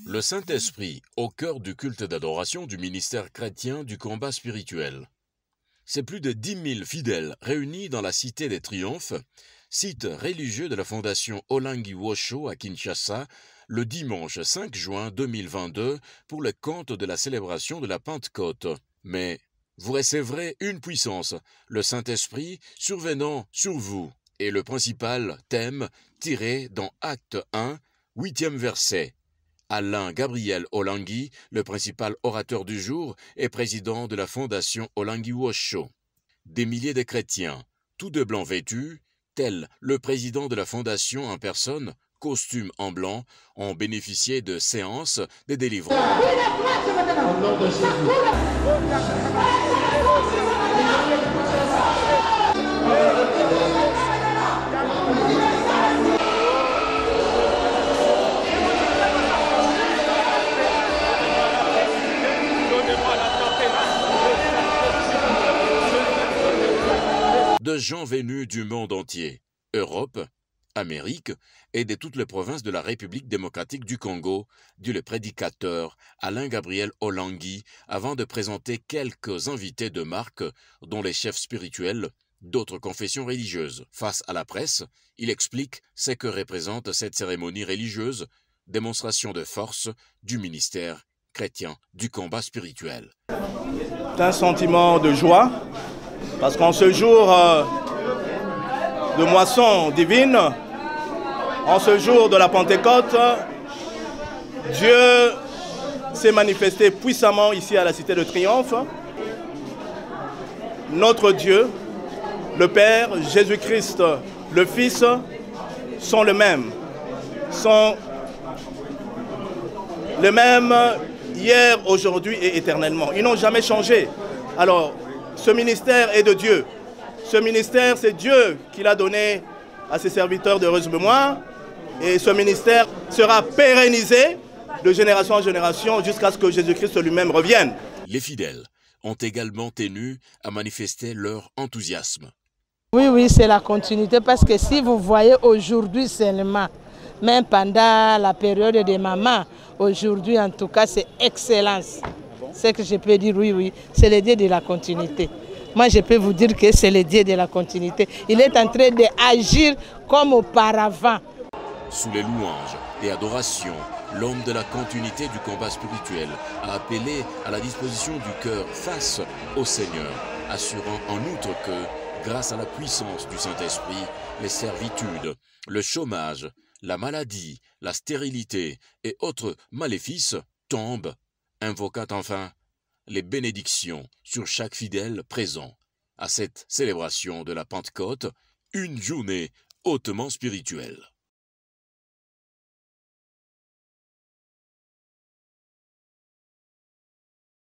Le Saint-Esprit au cœur du culte d'adoration du ministère chrétien du combat spirituel. C'est plus de 10 000 fidèles réunis dans la Cité des Triomphes, site religieux de la fondation Olangi Wosho à Kinshasa, le dimanche 5 juin 2022 pour le compte de la célébration de la Pentecôte. Mais vous recevrez une puissance, le Saint-Esprit survenant sur vous, et le principal thème tiré dans Acte 1, 8e verset. Alain Gabriel Olangi, le principal orateur du jour et président de la fondation Olangi Wosho. Des milliers de chrétiens, tous de blanc vêtus, tel le président de la fondation en personne, costume en blanc, ont bénéficié de séances de délivrance. De gens venus du monde entier, Europe, Amérique et de toutes les provinces de la République démocratique du Congo, dit le prédicateur Alain Gabriel Olangi, avant de présenter quelques invités de marque, dont les chefs spirituels d'autres confessions religieuses. Face à la presse, il explique ce que représente cette cérémonie religieuse, démonstration de force du ministère chrétien du combat spirituel. C'est un sentiment de joie, parce qu'en ce jour de moisson divine, en ce jour de la Pentecôte, Dieu s'est manifesté puissamment ici à la Cité de Triomphe. Notre Dieu, le Père, Jésus-Christ, le Fils, sont les mêmes. Sont les mêmes hier, aujourd'hui et éternellement. Ils n'ont jamais changé. Alors, ce ministère est de Dieu. Ce ministère, c'est Dieu qui l'a donné à ses serviteurs d'heureuse mémoire. Et ce ministère sera pérennisé de génération en génération jusqu'à ce que Jésus-Christ lui-même revienne. Les fidèles ont également tenu à manifester leur enthousiasme. Oui, c'est la continuité parce que si vous voyez aujourd'hui seulement, même pendant la période des mamans, aujourd'hui en tout cas c'est excellence. C'est que je peux dire oui, c'est le Dieu de la continuité. Moi je peux vous dire que c'est le Dieu de la continuité. Il est en train d'agir comme auparavant. Sous les louanges et adorations, l'homme de la continuité du combat spirituel a appelé à la disposition du cœur face au Seigneur, assurant en outre que, grâce à la puissance du Saint-Esprit, les servitudes, le chômage, la maladie, la stérilité et autres maléfices tombent, invoquant enfin les bénédictions sur chaque fidèle présent à cette célébration de la Pentecôte, une journée hautement spirituelle.